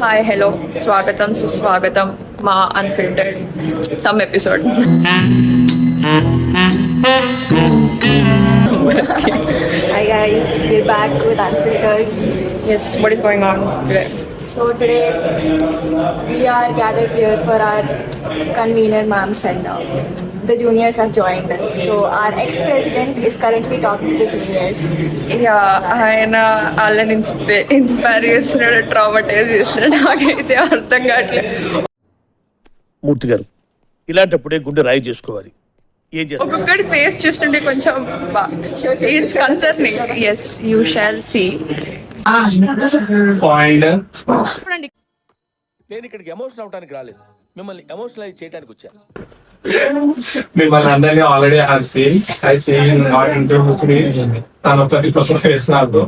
Hi hello స్వాగతం సుస్వాగతం మా unfiltered some episode. Hi guys, we're back with Unfiltered. Yes, what is going on today? So today we are gathered here for our convener ma'am send off. The juniors have joined us. So our ex-president is currently talking to the juniors. ఆయన వాళ్ళని inspire చేస్తున్నాడు, traumatise చేస్తున్నాడు. నాకైతే అర్థం కావట్లేదు. మూర్తి గారు, ఇలాంటప్పుడే గుండె రాయి చేసుకోవాలి. ఏం చేస్తారు? ఒక్కొక్కటి ఫేస్ చూస్తుంటే కొంచెం concerning. Yes, you shall see. నేను ఇక్కడికి ఎమోషనల్ అవడానికి రాలేదు, మిమ్మల్ని ఎమోషనలైజ్ చేయడానికి వచ్చాను. మిమ్మల్ని అందరినీ ఆల్రెడీ తన ప్రతి ఒక్క ఫేస్ నాకు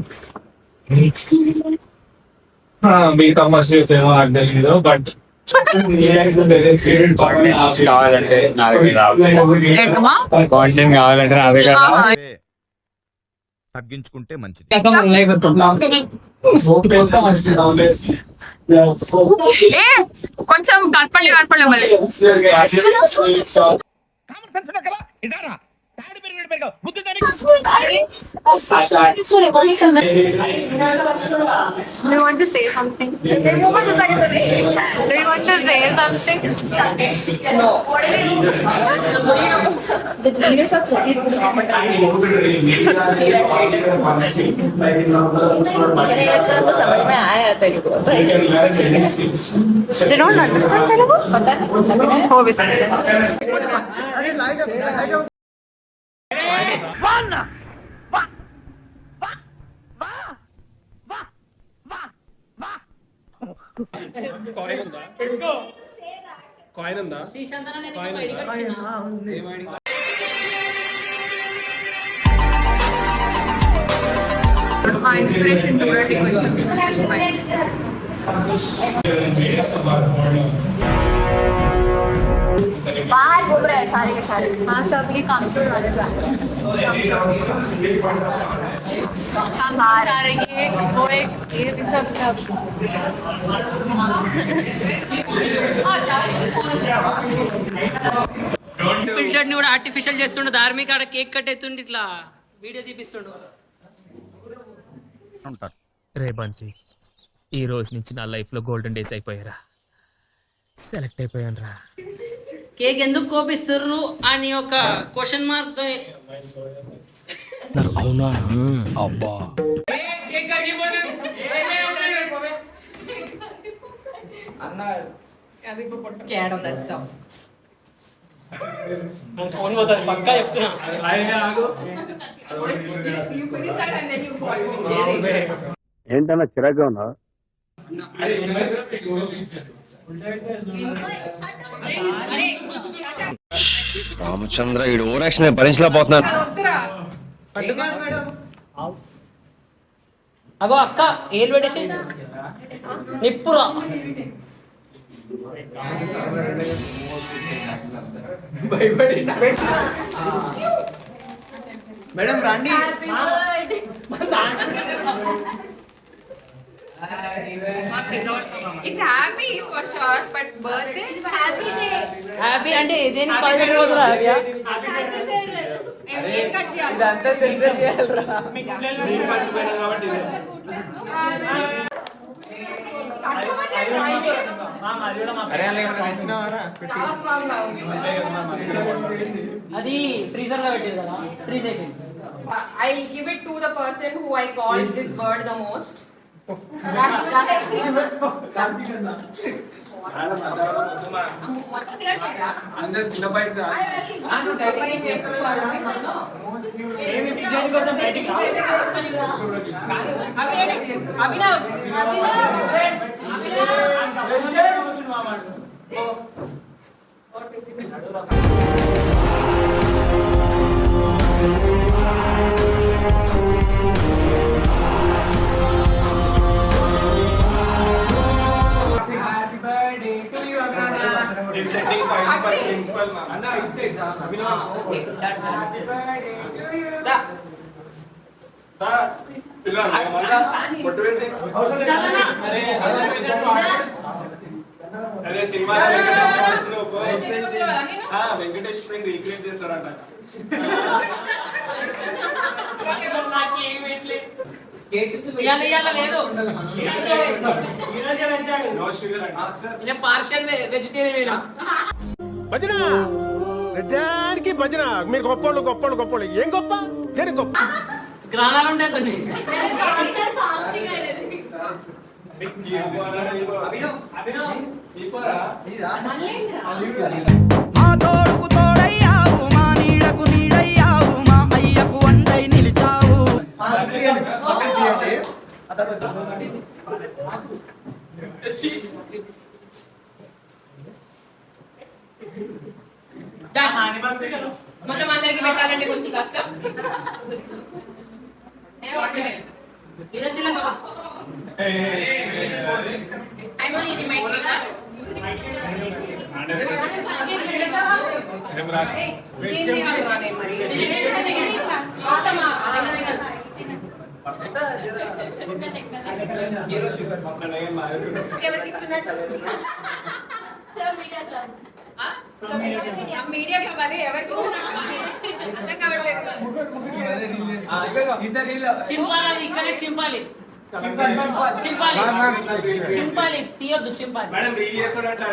మిగతా మస్ట్ చేసేమో నాకు తెలియదు. బట్ కావాలంటే నా దగ్గర తగ్గించుకుంటే మంచిది. కొంచెం కనపడలే మరి. Do you want to say something? Do you want to say something? No. The juniors are talking to तो समझ में आया Telugu. They don't understand Telugu? पता नहीं लग रहा है. हो भी सकता है. ఆ ఇన్స్పిరేషన్ చూడండి కొంచెం. बाहर घूम रहे हैं सारे के सारे. हाँ, सबके कंट्रोल वाले सारे ये वो एक ये भी सब ఫిల్టర్డ్ ని కూడా ఆర్టిఫిషియల్ చేస్తుండు. ధార్మిక ఆడ కేక్ కట్ ఎత్తుండి ఇట్లా వీడియో తీపిస్తుండు. రే బంచి, ఈ రోజు నుంచి నా లైఫ్ లో గోల్డెన్ డేస్ అయిపోయారా. సెలెక్ట్ అయిపోయాను రా. కేక్ ఎందుకు కోపిస్తుర్రు అని ఒక క్వశ్చన్ మార్క్ తో అవునా? అబ్బా, పక్కా చెప్తున్నా. ఏంటన్నా చిరాగ్గా ఉన్నా? రామచంద్ర, ఈ ఓవరాక్షన్ భరించలేకపోతున్నాను. అగో అక్క ఏలు పెట్టేసి నిప్పురా. మేడం రండి. It's happy for sure, but birthday is happy day. Happy అంటే దేని పైసలు పోతురా? హ్యాపీయా? ఇదంతా సెన్సర్ చేయాలరా. అది ఫ్రీజర్ లో పెట్టేది కదా, ఫ్రీజ్ అయిపోయింది. I'll give it to the person who I called this word the most. అందరూ చిన్న బైట్స్ ప్రిన్సిపల్ అన్న ఇట్ సైడ్ Abhinav. Okay, done. Happy birthday to you. దా అదే సినిమా వెంకటేష్ సింగ్ రీక్రియేట్ చేస్తారంట. పార్షల్ వెజిటేరియన్ భజన నిజానికి భజన. మీరు గొప్పోళ్ళు గొప్పోళ్ళు గొప్పోళ్ళు. ఏం గొప్ప దేని గొప్ప? గ్రాణాలు ఉంటాయి కొన్ని. మా తోడుకు తోడయ్యావు, మా నీడకు నీడయ్యావు, మా అయ్యకు వండై నిలిచావు. మొత్తం అందరికి పెట్టాలంటే కొంచెం కష్టం. మీడియా క్లబ్ అది ఎవరికి చింపాలి, ఇక్కడే చింపాలి, చింపాలి, చింపాలి, తీయొద్దు, చింపాలి. మేడం రీల్ చేస్తాడంట.